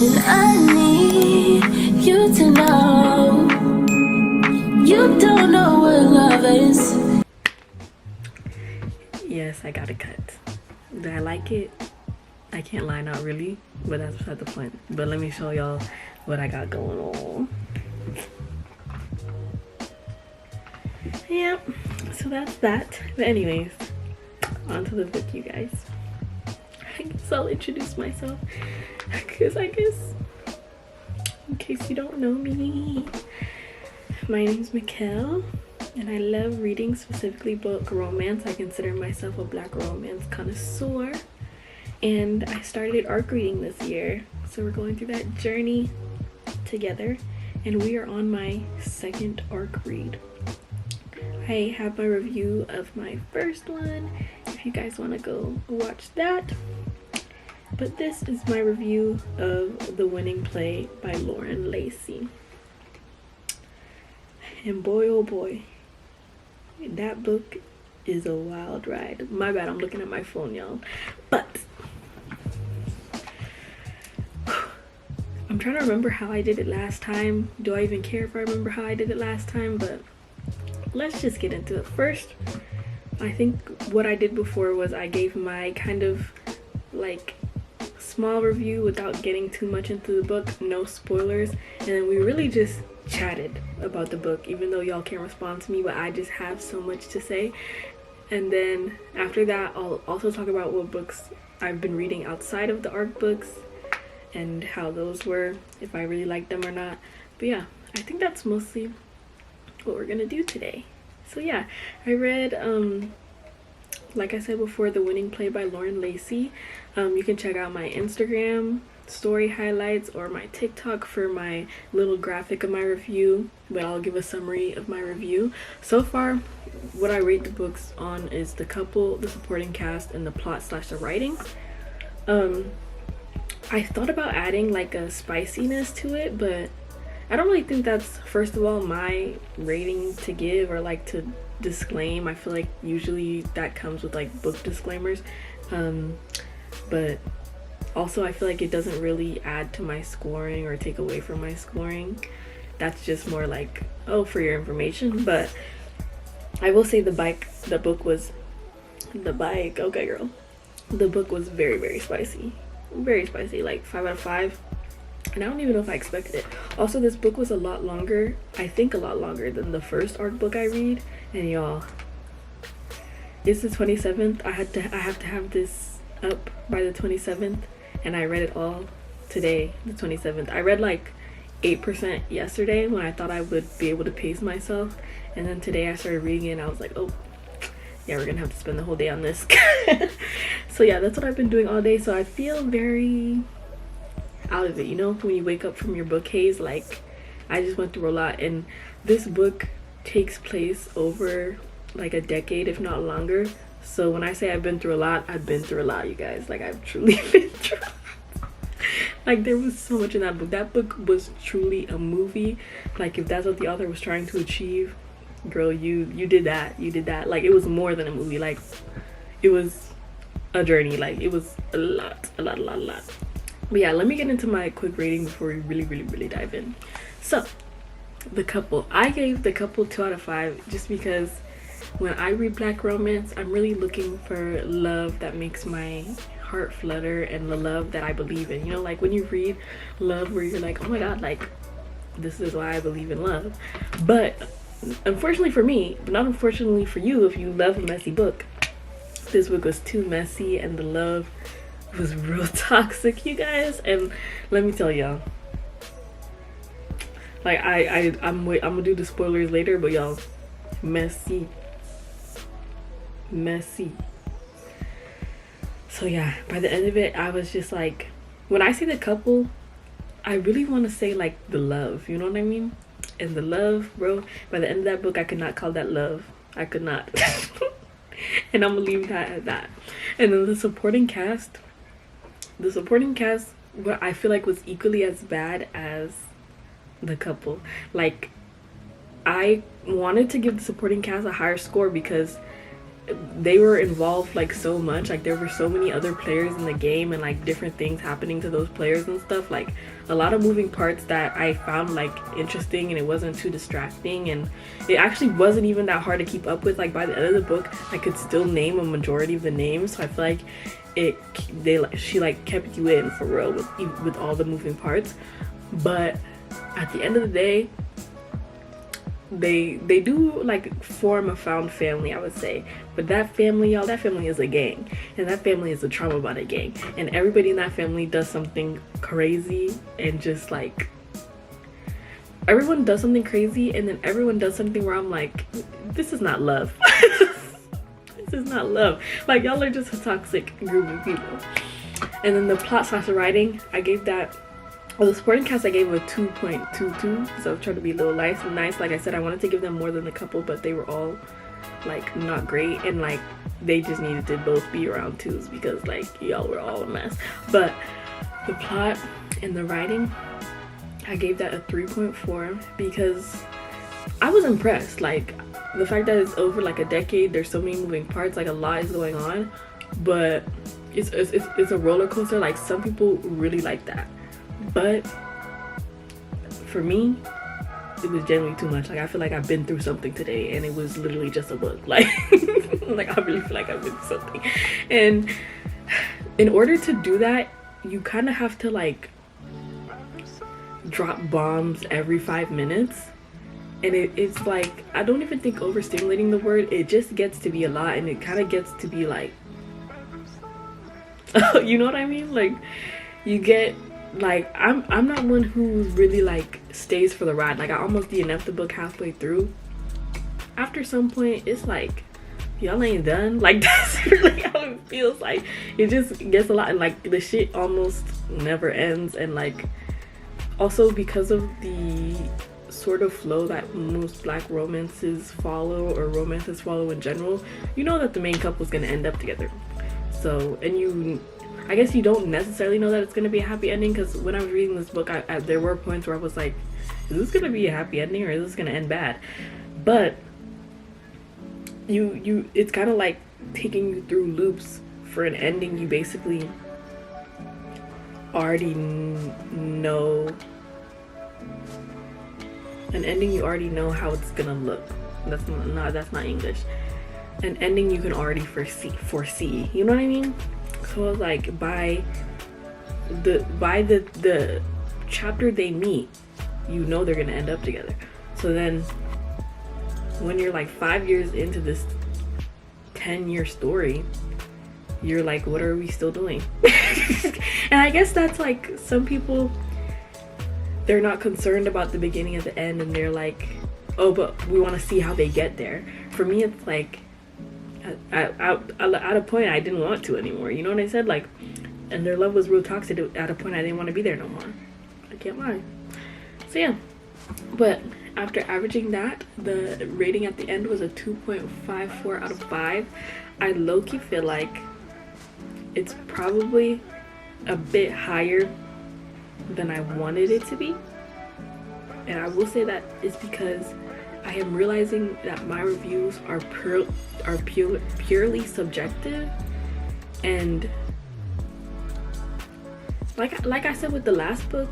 And I need you to know you don't know what love is. Yes, I got a cut. Do I like it? I can't lie, not really, but that's beside the point. But let me show y'all what I got going on. Yep, so that's that. But anyways, on to the book, you guys. I guess I'll introduce myself, because I guess, in case you don't know me, my name's Mickell, and I love reading, specifically book romance. I consider myself a black romance connoisseur, and I started ARC reading this year, so we're going through that journey together, and we are on my second ARC read. I have my review of my first one if you guys want to go watch that. But this is my review of The Winning Play by Lauren Lacey. And boy oh boy, that book is a wild ride. My bad, I'm looking at my phone, y'all. But I'm trying to remember how I did it last time. Do I even care if I remember how I did it last time? But let's just get into it. First, I think what I did before was I gave my kind of like small review without getting too much into the book, no spoilers, and then we really just chatted about the book, even though y'all can't respond to me, but I just have so much to say. And then after that, I'll also talk about what books I've been reading outside of the ARC books and how those were, if I really liked them or not. But yeah, I think that's mostly what we're gonna do today. So yeah, I read like I said before, The Winning Play by Lauren Lacey. You can check out my Instagram story highlights or my TikTok for my little graphic of my review, but I'll give a summary of my review. So far, what I rate the books on is the couple, the supporting cast, and the plot / the writing. I thought about adding like a spiciness to it, but I don't really think that's, first of all, my rating to give or like to disclaim. I feel like usually that comes with like book disclaimers, but also I feel like it doesn't really add to my scoring or take away from my scoring. That's just more like, oh, for your information. But I will say the book was very, very spicy. Very spicy, like 5 out of 5. And I don't even know if I expected it. Also, this book was a lot longer, I think a lot longer than the first ARC book I read. And y'all, it's the 27th. I have to have this up by the 27th, and I read it all today, the 27th. I read like 8% yesterday when I thought I would be able to pace myself, and then today I started reading it and I was like, oh yeah, we're gonna have to spend the whole day on this. So yeah, that's what I've been doing all day. So I feel very out of it, you know, when you wake up from your book haze. Like, I just went through a lot, and this book takes place over like a decade, if not longer. So when I say I've been through a lot, I've been through a lot, you guys. Like, I've truly been through a lot. Like, there was so much in that book. That book was truly a movie. Like, if that's what the author was trying to achieve, girl, you did that. You did that. Like, it was more than a movie. Like, it was a journey. Like, it was a lot. But yeah, let me get into my quick rating before we really dive in. So, The Couple. I gave The Couple 2 out of 5 just because when I read black romance, I'm really looking for love that makes my heart flutter and the love that I believe in. You know, like when you read love where you're like, oh my god, like, this is why I believe in love. But unfortunately for me, but not unfortunately for you if you love a messy book, this book was too messy and the love was real toxic, you guys. And let me tell y'all, like, I'm gonna do the spoilers later, but y'all, messy. So yeah, by the end of it, I was just like, when I say The Couple, I really want to say like the love, you know what I mean? And the love, bro, by the end of that book, I could not call that love. I could not. And I'm gonna leave that at that. And then the supporting cast, what I feel like was equally as bad as The Couple. Like, I wanted to give the supporting cast a higher score because they were involved like so much, like there were so many other players in the game and like different things happening to those players and stuff, like a lot of moving parts that I found like interesting, and it wasn't too distracting, and it actually wasn't even that hard to keep up with. Like by the end of the book I could still name a majority of the names, so I feel like she like kept you in for real with all the moving parts. But at the end of the day, they do like form a found family, I would say. But that family, y'all, that family is a gang, and that family is a trauma bonded gang, and everybody in that family does something crazy, and just like everyone does something crazy, and then everyone does something where I'm like, this is not love. This is not love. Like, y'all are just a toxic group of people. And then the plot slash writing, I gave that, well, the supporting cast I gave a 2.22, so I was trying to be a little nice. Like I said, I wanted to give them more than a couple, but they were all like not great, and like they just needed to both be around 2s because like y'all were all a mess. But the plot and the writing, I gave that a 3.4 because I was impressed. Like the fact that it's over like a decade, there's so many moving parts, like a lot is going on, but it's a roller coaster. Like some people really like that, but for me it was generally too much. Like I feel like I've been through something today, and it was literally just a book. Like like I really feel like I've been through something, and in order to do that you kind of have to like drop bombs every 5 minutes, and it's like, I don't even think overstimulating the word, it just gets to be a lot, and it kind of gets to be like you know what I mean? Like you get like, I'm not one who really like stays for the ride. Like I almost DNF'd the book halfway through. After some point it's like, y'all ain't done. Like that's really how it feels. Like it just gets a lot, and like the shit almost never ends. And like also because of the sort of flow that most black romances follow, or romances follow in general, you know that the main couple is gonna end up together. So, and I guess you don't necessarily know that it's gonna be a happy ending, because when I was reading this book, there were points where I was like, is this gonna be a happy ending or is this gonna end bad? But it's kind of like taking you through loops for an ending you basically already know. An ending you already know how it's gonna look. That's not English. An ending you can already foresee. You know what I mean? So it's like by the chapter they meet, you know they're gonna end up together. So then when you're like 5 years into this 10-year story, you're like, what are we still doing? And I guess that's like, some people, they're not concerned about the beginning and the end, and they're like, oh, but we want to see how they get there. For me, it's like, at a point I didn't want to anymore. You know what I said? Like, and their love was real toxic. At a point I didn't want to be there no more. I can't lie. So yeah, but after averaging that, the rating at the end was a 2.54 out of 5. I low-key feel like it's probably a bit higher than I wanted it to be, and I will say that is because I am realizing that my reviews are purely subjective, and like I said with the last book,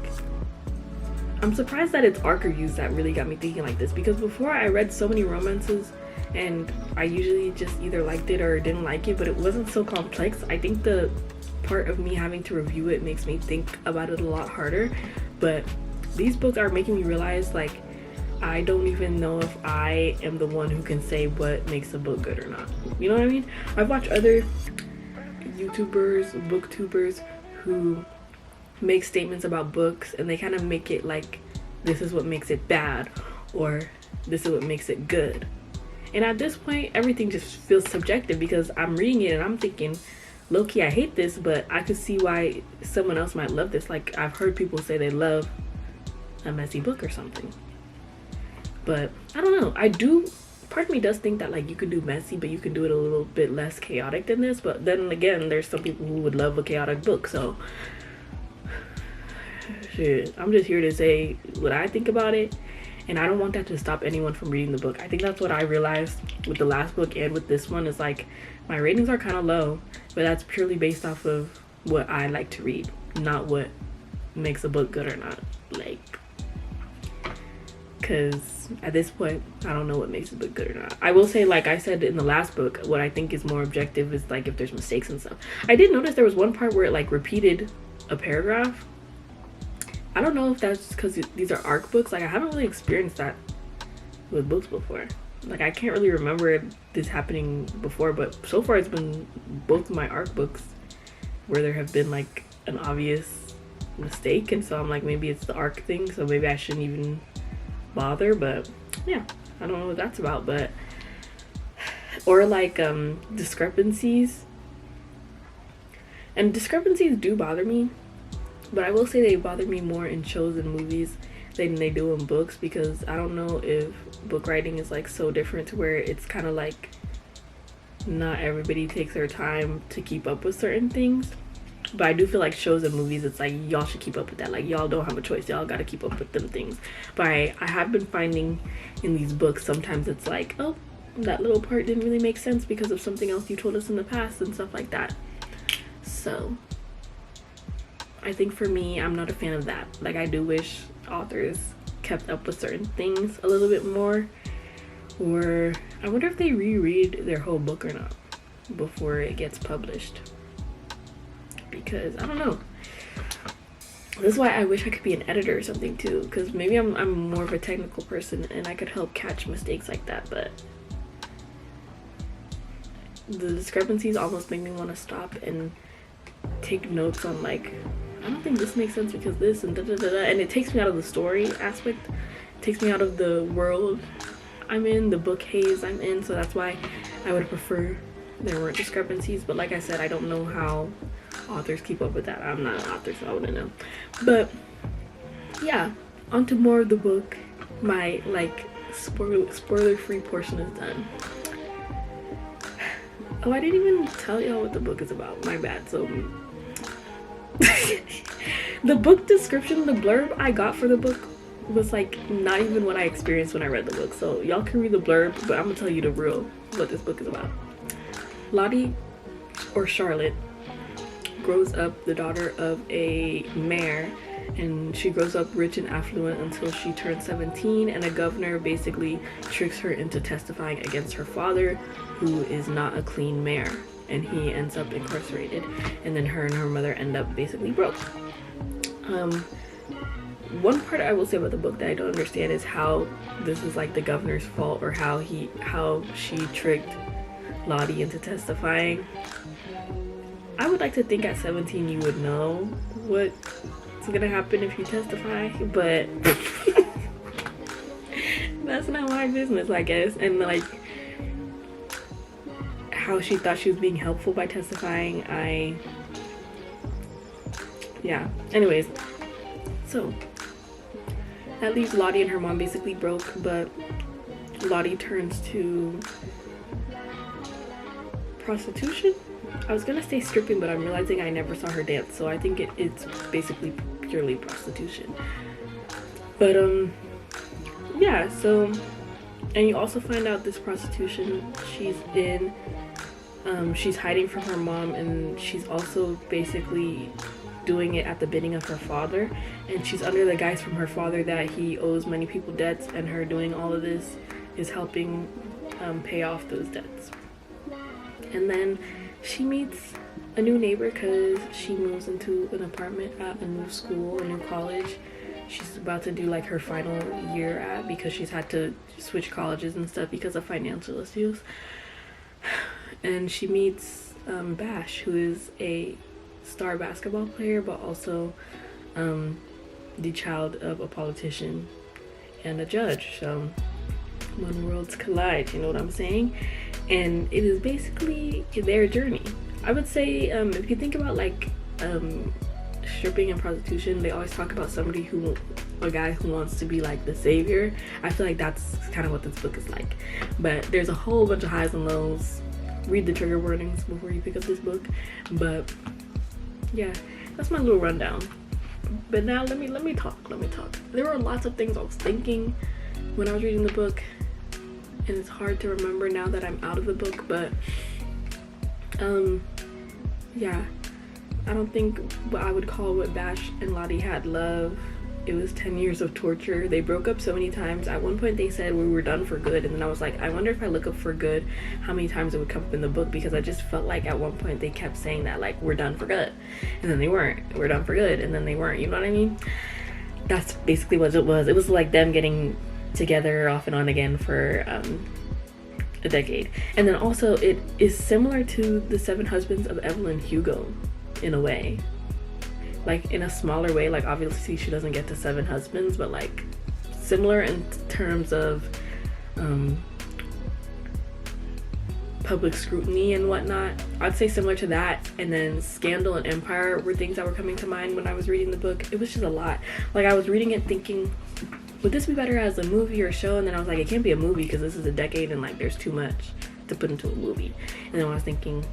I'm surprised that it's ARC reviews that really got me thinking like this, because before I read so many romances and I usually just either liked it or didn't like it, but it wasn't so complex. I think the part of me having to review it makes me think about it a lot harder, but these books are making me realize, like, I don't even know if I am the one who can say what makes a book good or not. You know what I mean? I've watched other YouTubers, booktubers who make statements about books, and they kind of make it like, this is what makes it bad, or this is what makes it good. And at this point, everything just feels subjective, because I'm reading it and I'm thinking, low-key, I hate this, but I could see why someone else might love this. Like, I've heard people say they love a messy book or something. But I don't know. Part of me does think that, like, you can do messy, but you can do it a little bit less chaotic than this. But then again, there's some people who would love a chaotic book. So, shit, I'm just here to say what I think about it. and I don't want that to stop anyone from reading the book. I think that's what I realized with the last book and with this one, is like my ratings are kind of low, but that's purely based off of what I like to read, not what makes a book good or not. Like, because at this point I don't know what makes a book good or not. I will say, like I said in the last book, what I think is more objective is like if there's mistakes and stuff. I did notice there was one part where it like repeated a paragraph. I don't know if that's because these are ARC books. Like, I haven't really experienced that with books before. Like, I can't really remember this happening before, but so far it's been both of my ARC books where there have been like an obvious mistake, and so I'm like, maybe it's the ARC thing, so maybe I shouldn't even bother. But yeah, I don't know what that's about. But or like discrepancies, and discrepancies do bother me, but I will say they bother me more in shows and movies than they do in books, because I don't know if book writing is like so different to where it's kind of like not everybody takes their time to keep up with certain things. But I do feel like shows and movies, it's like y'all should keep up with that. Like, y'all don't have a choice, y'all gotta keep up with them things. But I have been finding in these books sometimes it's like, oh, that little part didn't really make sense because of something else you told us in the past and stuff like that. So I think for me, I'm not a fan of that. Like, I do wish authors kept up with certain things a little bit more. Or I wonder if they reread their whole book or not before it gets published. Because I don't know. This is why I wish I could be an editor or something too. Because maybe I'm more of a technical person and I could help catch mistakes like that. But the discrepancies almost make me want to stop and take notes on like, I don't think this makes sense because this and da da da da, and it takes me out of the story aspect. It takes me out of the world I'm in, the book haze I'm in. So that's why I would prefer there weren't discrepancies. But like I said, I don't know how authors keep up with that. I'm not an author, so I wouldn't know. But yeah, on to more of the book. My like spoiler free portion is done. Oh, I didn't even tell y'all what the book is about. My bad. So the book description, the blurb I got for the book was like not even what I experienced when I read the book. So y'all can read the blurb, but I'm gonna tell you the real what this book is about. Lottie, or Charlotte, grows up the daughter of a mayor, and she grows up rich and affluent until she turns 17, and a governor basically tricks her into testifying against her father, who is not a clean mayor, and he ends up incarcerated, and then her and her mother end up basically broke. One part I will say about the book that I don't understand is how this is like the governor's fault, or how she tricked Lottie into testifying. I would like to think at 17 you would know what's gonna happen if you testify, but that's not my business, I guess. And like how she thought she was being helpful by testifying, yeah. Anyways, so that leaves Lottie and her mom basically broke, but Lottie turns to prostitution. I was gonna say stripping, but I'm realizing I never saw her dance, so I think it's basically purely prostitution. But yeah, so, and you also find out this prostitution she's in, she's hiding from her mom, and she's also basically doing it at the bidding of her father, and she's under the guise from her father that he owes many people debts, and her doing all of this is helping pay off those debts. And then she meets a new neighbor because she moves into an apartment at a new school, a new college. She's about to do like her final year at, because she's had to switch colleges and stuff because of financial issues. And she meets Bash, who is a star basketball player, but also the child of a politician and a judge. So when worlds collide, you know what I'm saying? And it is basically their journey. I would say if you think about like stripping and prostitution, they always talk about a guy who wants to be like the savior. I feel like that's kind of what this book is like. But there's a whole bunch of highs and lows. Read the trigger warnings before you pick up this book. But yeah, that's my little rundown. But now let me talk. There were lots of things I was thinking when I was reading the book, and it's hard to remember now that I'm out of the book, but yeah, I don't think what I would call what Bash and Lottie had love. It was 10 years of torture. They broke up so many times. At one point they said we were done for good, and then I was like, I wonder if I look up for good how many times it would come up in the book, because I just felt like at one point they kept saying that, like, we're done for good, and then they weren't. We're done for good, and then they weren't. You know what I mean? That's basically what it was. It was like them getting together off and on again for a decade. And then also it is similar to the Seven Husbands of Evelyn Hugo in a way, like in a smaller way. Like obviously she doesn't get to 7 husbands, but like similar in terms of public scrutiny and whatnot. I'd say similar to that. And then Scandal and Empire were things that were coming to mind when I was reading the book. It was just a lot. Like I was reading it thinking, would this be better as a movie or a show? And then I was like, it can't be a movie because this is a decade and like there's too much to put into a movie. And then when I was thinking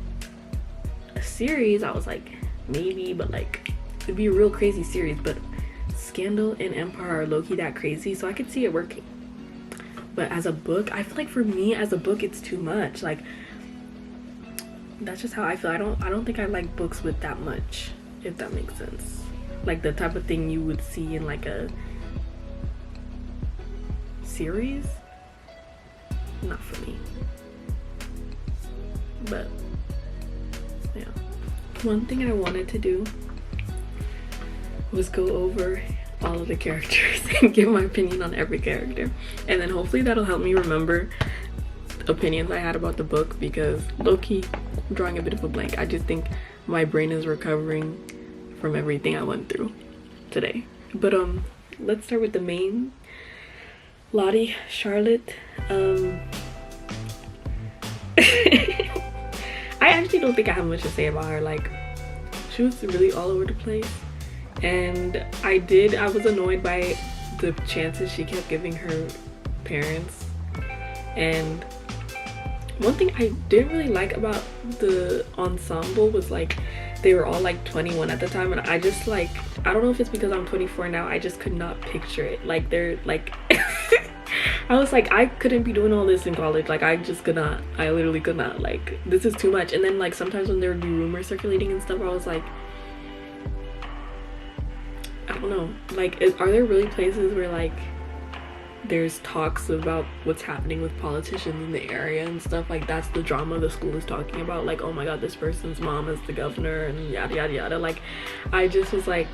a series, I was like, maybe, but like it'd be a real crazy series. But Scandal and Empire are low-key that crazy, so I could see it working. But as a book, I feel like for me as a book, it's too much. Like that's just how I feel. I don't think I like books with that much, if that makes sense. Like the type of thing you would see in like a series, not for me. But yeah, one thing I wanted to do was go over all of the characters and give my opinion on every character, and then hopefully that'll help me remember opinions I had about the book, because low-key I'm drawing a bit of a blank. I just think my brain is recovering from everything I went through today. But let's start with the main. Lottie, Charlotte. I actually don't think I have much to say about her. Like, she was really all over the place, and I was annoyed by the chances she kept giving her parents. And one thing I didn't really like about the ensemble was like they were all like 21 at the time, and I just like, I don't know if it's because I'm 24 now, I just could not picture it. Like they're like I was like, I couldn't be doing all this in college. Like I just could not. I literally could not. Like this is too much. And then like sometimes when there would be rumors circulating and stuff, I was like, I don't know, like are there really places where like there's talks about what's happening with politicians in the area and stuff? Like that's the drama the school is talking about, like, oh my god, this person's mom is the governor and yada yada yada. Like I just was like,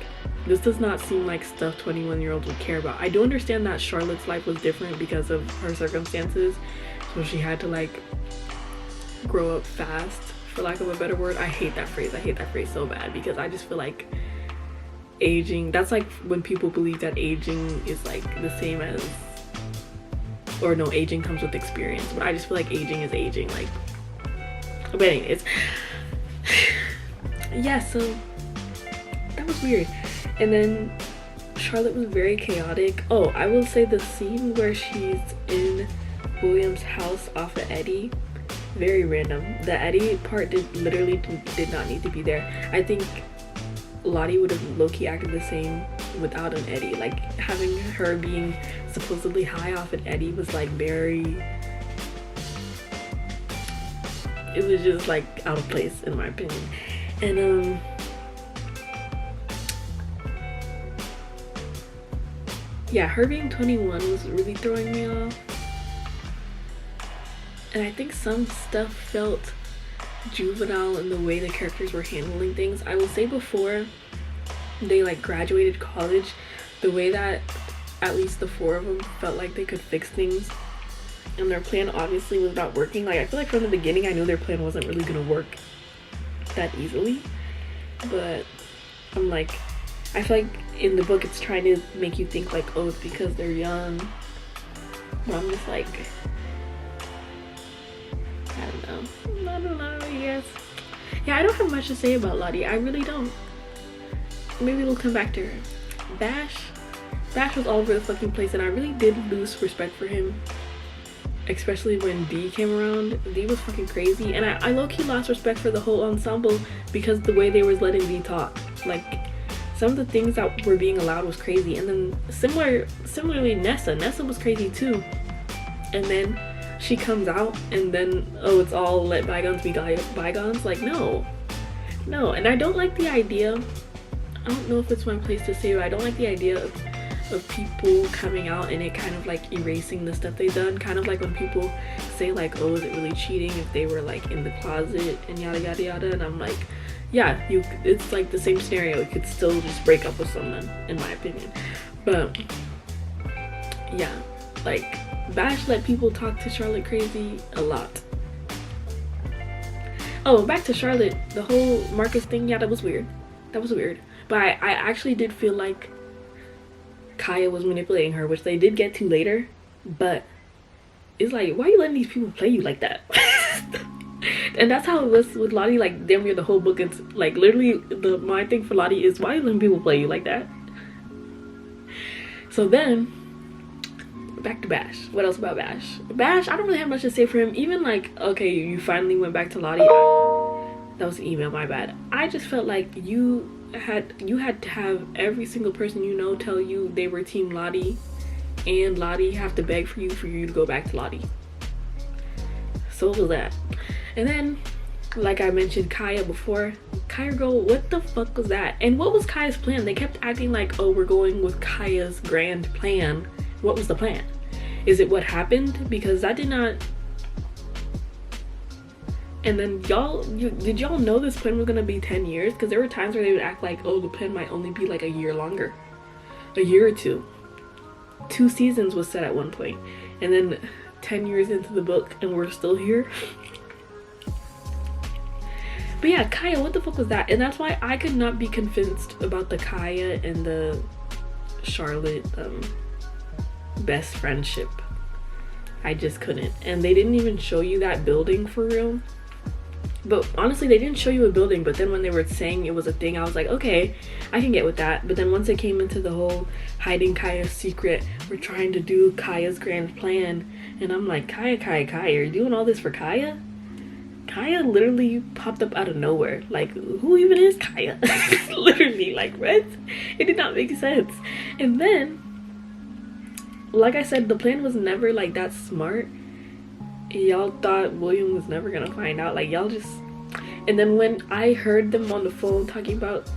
this does not seem like stuff 21-year-olds would care about. I do understand that Charlotte's life was different because of her circumstances, so she had to like grow up fast, for lack of a better word. I hate that phrase. I hate that phrase so bad, because I just feel like aging, that's like when people believe that aging is like the same as, or no, aging comes with experience, but I just feel like aging is aging. Like, but anyways, yeah, so that was weird. And then Charlotte was very chaotic. Oh, I will say the scene where she's in William's house off of Eddie, very random. The Eddie part literally did not need to be there. I think Lottie would have low-key acted the same without an Eddie. Like having her being supposedly high off an Eddie was like very, it was just like out of place in my opinion. And yeah, her being 21 was really throwing me off, and I think some stuff felt juvenile in the way the characters were handling things. I will say before they like graduated college, the way that at least the 4 of them felt like they could fix things, and their plan obviously was not working. Like I feel like from the beginning I knew their plan wasn't really gonna work that easily, but I'm like, I feel like in the book it's trying to make you think like, oh, it's because they're young, but I'm just like, I don't know, I guess. Yeah, I don't have much to say about Lottie. I really don't. Maybe we'll come back to her. Bash was all over the fucking place, and I really did lose respect for him, especially when Dee came around. Dee was fucking crazy, and I low-key lost respect for the whole ensemble because the way they was letting Dee talk. Like, some of the things that were being allowed was crazy. And then similarly, Nessa was crazy too. And then she comes out and then, oh, it's all let bygones be bygones. Like, no. And I don't like the idea, I don't know if it's my place to say, but I don't like the idea of people coming out and it kind of like erasing the stuff they've done. Kind of like when people say like, oh, is it really cheating if they were like in the closet and yada yada yada. And I'm like, yeah, it's like the same scenario. You could still just break up with someone, in my opinion. But yeah, like, Bash let people talk to Charlotte crazy a lot. Oh, back to Charlotte, the whole Marcus thing, yeah, that was weird. But I actually did feel like Kaya was manipulating her, which they did get to later. But it's like, why are you letting these people play you like that? And that's how it was with Lottie, like, damn near the whole book. It's like, literally, my thing for Lottie is, why are you letting people play you like that? So then, back to Bash. What else about Bash? Bash, I don't really have much to say for him. Even like, okay, you finally went back to Lottie. That was an email, my bad. I just felt like you had to have every single person you know tell you they were team Lottie, and Lottie have to beg for you to go back to Lottie. So was that. And then, like I mentioned Kaya before, Kaya girl, what the fuck was that? And what was Kaya's plan? They kept acting like, oh, we're going with Kaya's grand plan. What was the plan? Is it what happened? Because I did not. And then did y'all know this plan was gonna be 10 years? Because there were times where they would act like, oh, the plan might only be like a year longer, a year or two. 2 seasons was set at one point, and then 10 years into the book and we're still here. But yeah, Kaya, what the fuck was that? And that's why I could not be convinced about the Kaya and the Charlotte best friendship. I just couldn't. And they didn't even show you that building for real. But honestly, they didn't show you a building, but then when they were saying it was a thing, I was like, okay, I can get with that. But then once it came into the whole hiding Kaya's secret, we're trying to do Kaya's grand plan, and I'm like, Kaya, are you doing all this for Kaya? Kaya literally popped up out of nowhere. Like, who even is Kaya? Literally, like, what? It did not make sense. And then, like I said, the plan was never like that smart. Y'all thought William was never gonna find out. Like, y'all just. And then when I heard them on the phone talking about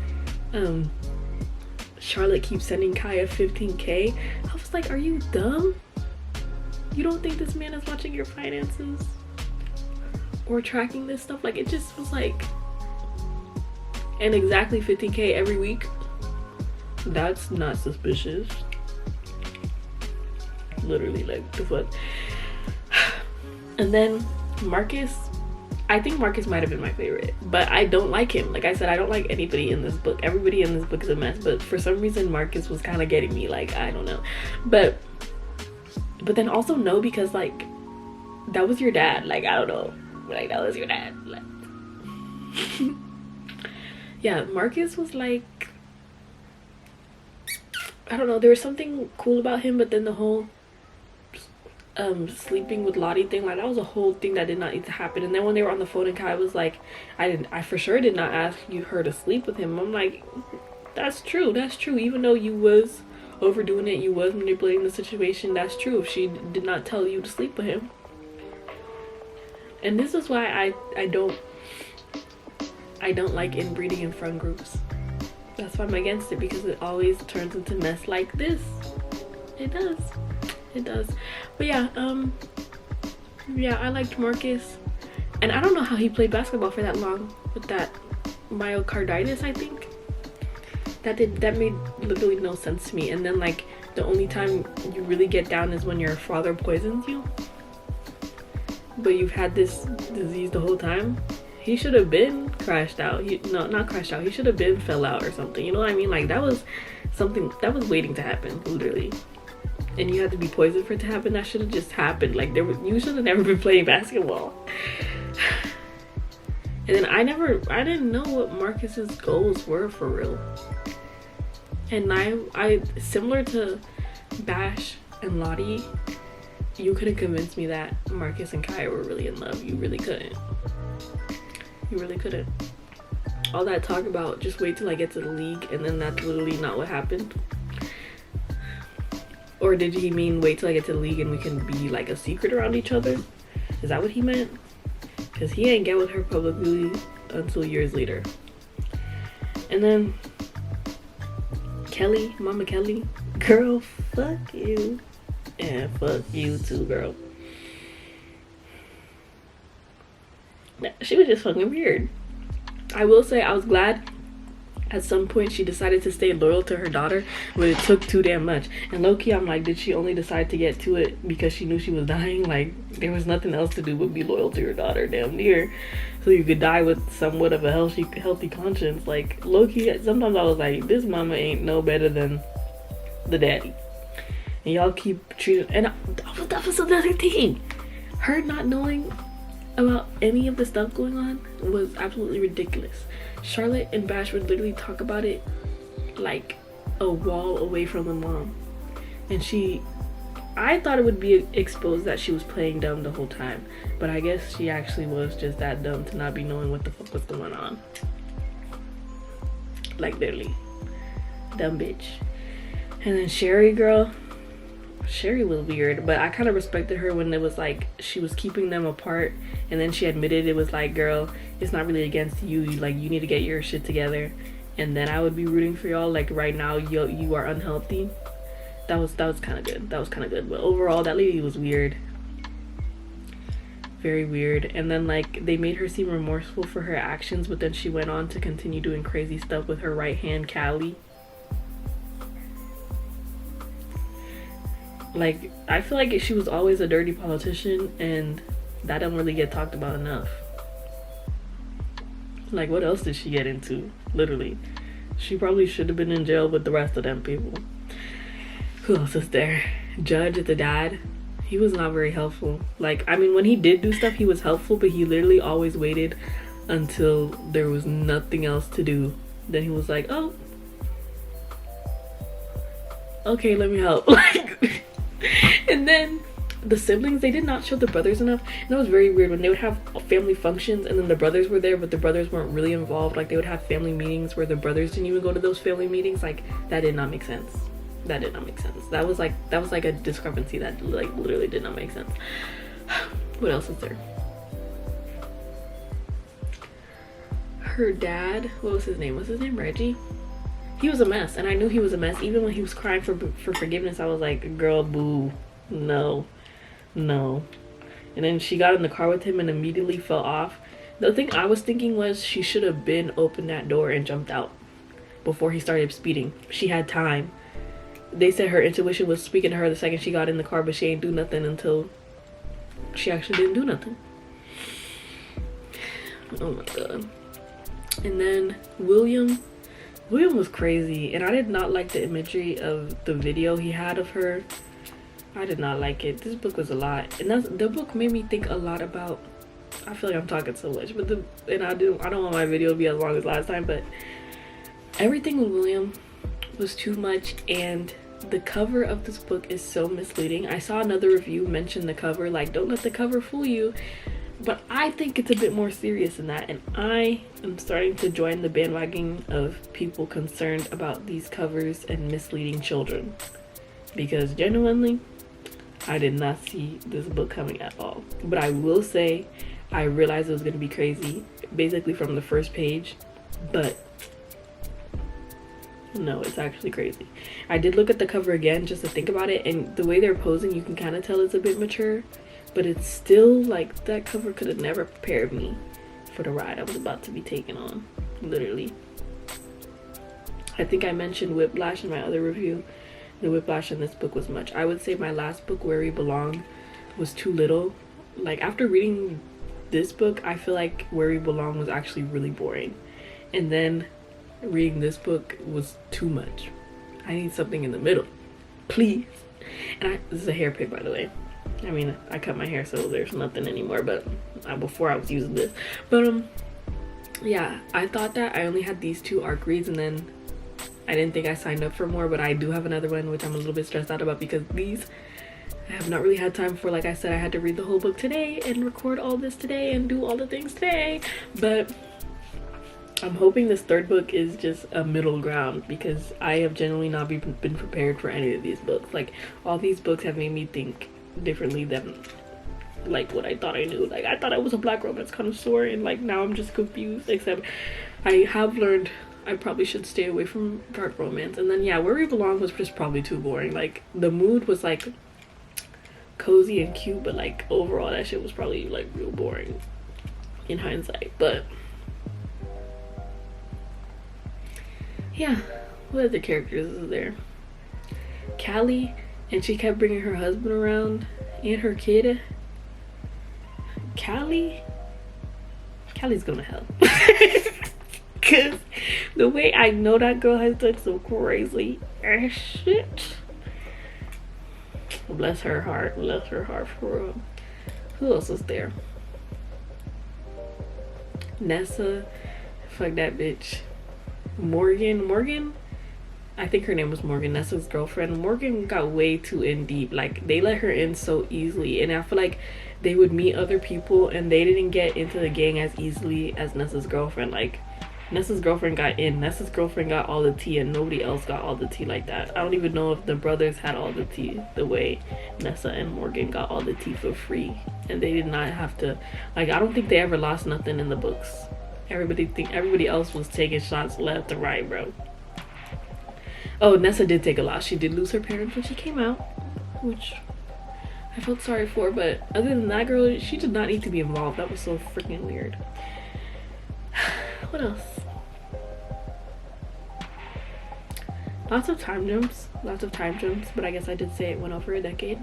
Charlotte keeps sending Kaya 15K, I was like, are you dumb? You don't think this man is watching your finances or tracking this stuff? Like, it just was like, and exactly 15K every week. That's not suspicious. Literally, like, the fuck. And then Marcus, I think Marcus might have been my favorite, but I don't like him. Like I said, I don't like anybody in this book. Everybody in this book is a mess, but for some reason Marcus was kind of getting me. Like, I don't know, but then also no, because like, that was your dad. Like, I don't know, like, that was your dad. Like, yeah, Marcus was like, I don't know, there was something cool about him, but then the whole sleeping with Lottie thing, like, that was a whole thing that did not need to happen. And then when they were on the phone and Kai was like, I for sure did not ask her to sleep with him. I'm like, that's true, even though you was overdoing it, you was manipulating the situation, that's true if she did not tell you to sleep with him. And this is why I don't like inbreeding in friend groups. That's why I'm against it, because it always turns into mess like this. It does. But yeah, I liked Marcus, and I don't know how he played basketball for that long with that myocarditis. I think that made literally no sense to me. And then, like, the only time you really get down is when your father poisons you, but you've had this disease the whole time. He should have been crashed out. Not crashed out. He should have been fell out or something. You know what I mean? Like, that was something that was waiting to happen, literally. And you had to be poisoned for it to happen. That should have just happened. Like, you should have never been playing basketball. And then I didn't know what Marcus's goals were for real. And I similar to Bash and Lottie, you couldn't convince me that Marcus and Kaya were really in love. You really couldn't. all that talk about just wait till I get to the league, and then that's literally not what happened. Or did he mean wait till I get to the league and we can be like a secret around each other? Is that what he meant? Because he ain't get with her publicly until years later. And then Kelly, Mama Kelly, girl, fuck you. And fuck you too, girl. She was just fucking weird. I will say I was glad at some point she decided to stay loyal to her daughter, but it took too damn much. And low-key, I'm like, did she only decide to get to it because she knew she was dying? Like, there was nothing else to do but be loyal to your daughter, damn near, so you could die with somewhat of a healthy conscience. Like, low-key, sometimes I was like, this mama ain't no better than the daddy. And y'all keep treating, and that was another thing. Her not knowing about any of the stuff going on was absolutely ridiculous. Charlotte and Bash would literally talk about it like a wall away from the mom. And I thought it would be exposed that she was playing dumb the whole time. But I guess she actually was just that dumb to not be knowing what the fuck was going on. Like, literally. Dumb bitch. And then Sherry, girl. Sherry was weird, but I kind of respected her when it was like she was keeping them apart, and then she admitted it was like, girl, it's not really against you, like you need to get your shit together, and then I would be rooting for y'all. Like right now you are unhealthy. That was kind of good. That was kind of good. But overall, that lady was weird, very weird. And then like they made her seem remorseful for her actions, but then she went on to continue doing crazy stuff with her right hand, Callie. Like, I feel like she was always a dirty politician, and that don't really get talked about enough. Like, what else did she get into? Literally. She probably should have been in jail with the rest of them people. Who else is there? Judge, the dad. He was not very helpful. Like, I mean, when he did do stuff, he was helpful, but he literally always waited until there was nothing else to do. Then he was like, oh, okay, let me help. Like, and then the siblings, they did not show the brothers enough, and that was very weird. When they would have family functions and then the brothers were there, but the brothers weren't really involved. Like, they would have family meetings where the brothers didn't even go to those family meetings. Like, that did not make sense. That did not make sense. That was like a discrepancy that like literally did not make sense. What else is there? Her dad, what was his name? Was his name Reggie? He was a mess, and I knew he was a mess. Even when he was crying for forgiveness, I was like, girl, boo, no. And then she got in the car with him and immediately fell off. The thing I was thinking was she should have been opened that door and jumped out before he started speeding. She had time. They said her intuition was speaking to her the second she got in the car, but she ain't do nothing until she actually didn't do nothing. Oh my god. And then William was crazy, and I did not like the imagery of the video he had of her. I did not like it. This book was a lot, and the book made me think a lot about, I feel like I'm talking so much, but I don't want my video to be as long as last time, but everything with William was too much, and the cover of this book is so misleading. I saw another review mention the cover, like, don't let the cover fool you. But I think it's a bit more serious than that, and I am starting to join the bandwagon of people concerned about these covers and misleading children. Because genuinely, I did not see this book coming at all. But I will say, I realized it was going to be crazy, basically from the first page, but no, it's actually crazy. I did look at the cover again just to think about it, and the way they're posing, you can kind of tell it's a bit mature. But it's still like that cover could have never prepared me for the ride I was about to be taken on, literally. I think I mentioned whiplash in my other review. The whiplash in this book was much. I would say my last book, Where We Belong, was too little. Like, after reading this book, I feel like Where We Belong was actually really boring. And then reading this book was too much. I need something in the middle, please. And this is a hair pick, by the way. I mean, I cut my hair, so there's nothing anymore, but before I was using this. But yeah, I thought that I only had these 2 arc reads, and then I didn't think I signed up for more, but I do have another one, which I'm a little bit stressed out about, because these I have not really had time for. Like I said, I had to read the whole book today and record all this today and do all the things today. But I'm hoping this third book is just a middle ground, because I have generally not been prepared for any of these books. Like, all these books have made me think differently than like what I thought I knew. Like, I thought I was a black romance connoisseur, and like now I'm just confused. Except I have learned I probably should stay away from dark romance. And then yeah, Where We Belong was just probably too boring. Like, the mood was like cozy and cute, but like overall that shit was probably like real boring in hindsight. But yeah, what other characters is there? Callie, and she kept bringing her husband around and her kid. Callie's going to hell. Cause the way I know that girl has done some crazy ass shit. Bless her heart for real. Who else was there? Nessa, fuck that bitch. Morgan, I think her name was Morgan, Nessa's girlfriend. Morgan got way too in deep. Like, they let her in so easily, and I feel like they would meet other people and they didn't get into the gang as easily as Nessa's girlfriend. Like, Nessa's girlfriend got in, Nessa's girlfriend got all the tea, and nobody else got all the tea like that. I don't even know if the brothers had all the tea the way Nessa and Morgan got all the tea for free, and they did not have to. Like, I don't think they ever lost nothing in the books. Everybody else was taking shots left and right, bro. Oh, Nessa did take a loss. She did lose her parents when she came out, which I felt sorry for, but other than that, girl, she did not need to be involved. That was so freaking weird. What else? Lots of time jumps, but I guess I did say it went over a decade.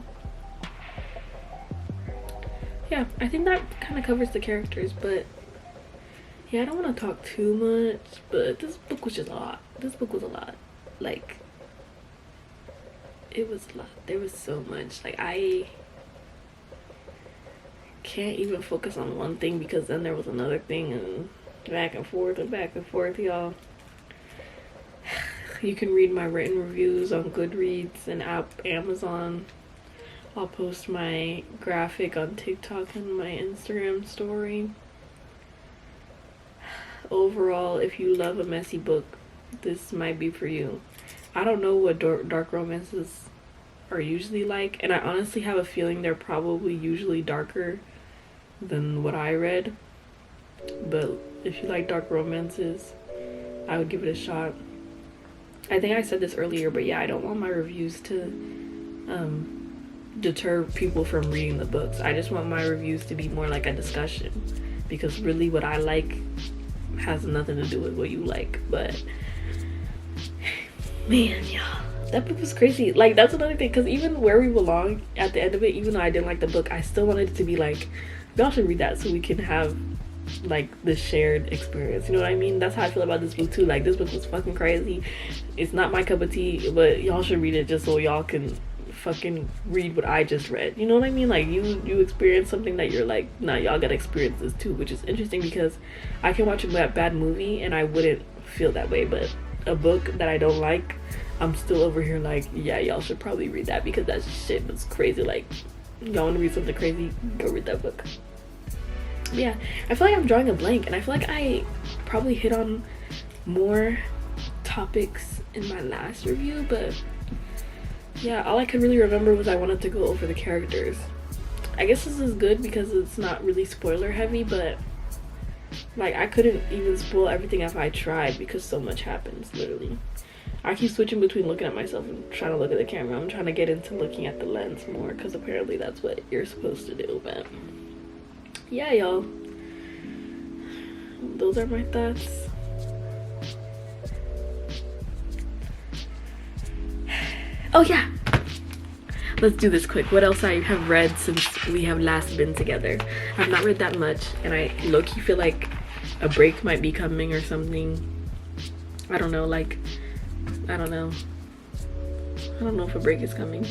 Yeah, I think that kind of covers the characters, but yeah, I don't want to talk too much, but this book was just a lot. This book was a lot. Like, it was a lot. There was so much. Like, I can't even focus on one thing, because then there was another thing, and back and forth, y'all. You can read my written reviews on Goodreads and Amazon. I'll post my graphic on TikTok and my Instagram story. Overall, if you love a messy book, this might be for you. I don't know what dark romances are usually like, and I honestly have a feeling they're probably usually darker than what I read. But if you like dark romances, I would give it a shot. I think I said this earlier, but yeah, I don't want my reviews to deter people from reading the books. I just want my reviews to be more like a discussion, because really what I like has nothing to do with what you like. But man, y'all, that book was crazy. Like, that's another thing, because even Where We Belong, at the end of it, even though I didn't like the book, I still wanted it to be like, y'all should read that so we can have like the shared experience, you know what I mean? That's how I feel about this book too. Like, this book was fucking crazy. It's not my cup of tea, but y'all should read it just so y'all can fucking read what I just read, you know what I mean? Like, you experience something that you're like, nah, y'all gotta experience this too, which is interesting, because I can watch a bad movie and I wouldn't feel that way, but a book that I don't like, I'm still over here like, yeah, y'all should probably read that, because that shit was crazy. Like, y'all want to read something crazy, go read that book. Yeah, I feel like I'm drawing a blank, and I feel like I probably hit on more topics in my last review, but yeah, all I could really remember was I wanted to go over the characters. I guess this is good because it's not really spoiler heavy, but like, I couldn't even spoil everything if I tried, because so much happens, literally. I keep switching between looking at myself and trying to look at the camera. I'm trying to get into looking at the lens more, because apparently that's what you're supposed to do. But yeah, y'all, those are my thoughts. Oh yeah, let's do this quick. What else I have read since we have last been together? I've not read that much, and I low-key feel like a break might be coming or something. I don't know, like, I don't know if a break is coming.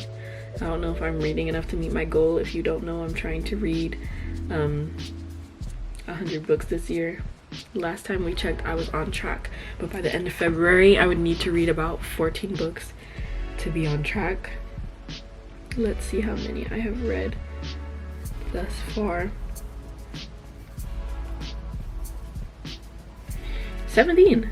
I don't know if I'm reading enough to meet my goal. If you don't know, I'm trying to read 100 books this year. Last time we checked, I was on track, but by the end of February I would need to read about 14 books to be on track. Let's see how many I have read thus far. 17.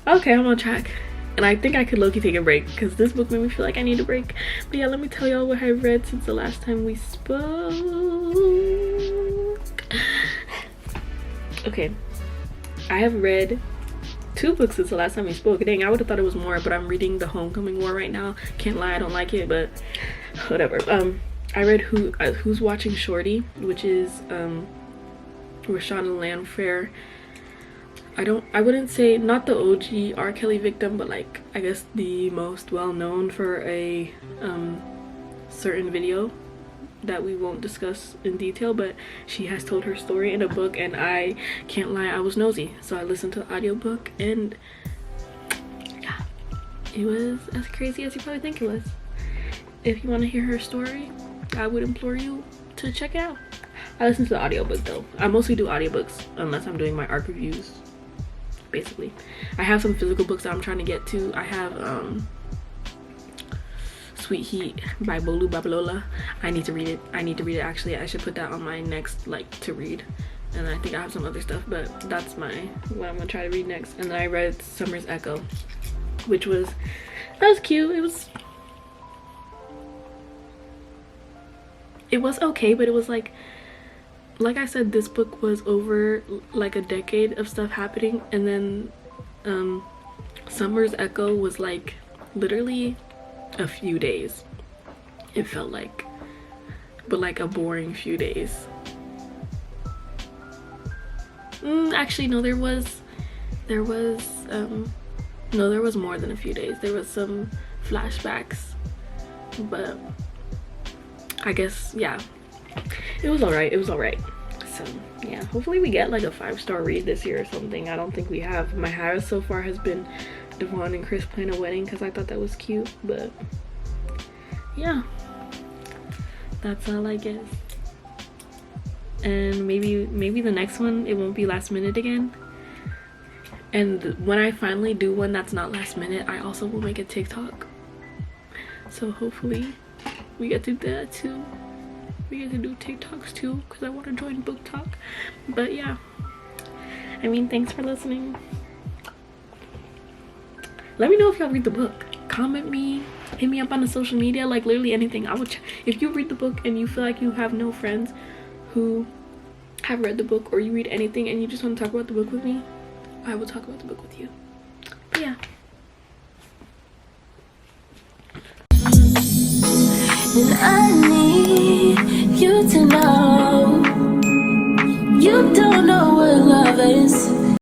Okay, I'm on track. And I think I could low-key take a break because this book made me feel like I need a break. But yeah, let me tell y'all what I've read since the last time we spoke. Okay, I have read 2 books since the last time we spoke. Dang, I would have thought it was more, but I'm reading The Homecoming War right now. Can't lie, I don't like it, but whatever. I read Who's Watching Shorty, which is Rashawn Landfair. I wouldn't say not the OG R. Kelly victim, but like I guess the most well known for a certain video that we won't discuss in detail, but she has told her story in a book, and I can't lie, I was nosy, so I listened to the audiobook, and yeah, it was as crazy as you probably think it was. If you want to hear her story, I would implore you to check it out. I listen to the audiobook though. I mostly do audiobooks unless I'm doing my art reviews, basically. I have some physical books that I'm trying to get to. I have Sweet Heat by Bolu Babalola. I need to read it. Actually. I should put that on my next like to read. And I think I have some other stuff, but that's what I'm gonna try to read next. And then I read Summer's Echo, which was cute. It was okay, but it was like I said, this book was over like a decade of stuff happening, and then Summer's Echo was like literally a few days. It felt like, but like a boring few days. Actually no, there was more than a few days. There was some flashbacks, but I guess yeah, it was all right. So yeah, hopefully we get like a 5-star read this year or something. I don't think we have. My highest so far has been Devon and Chris plan a wedding because I thought that was cute, but yeah, that's all I guess. And maybe the next one, it won't be last minute again. And when I finally do one that's not last minute, I also will make a TikTok. So hopefully we get to do that too. We get to do TikToks too, because I want to join BookTok. But yeah, I mean, thanks for listening. Let me know if y'all read the book. Comment me, hit me up on the social media, like literally anything. I would if you read the book and you feel like you have no friends who have read the book, or you read anything and you just want to talk about the book with me, I will talk about the book with you. But yeah. And I need you to know you don't know what love is.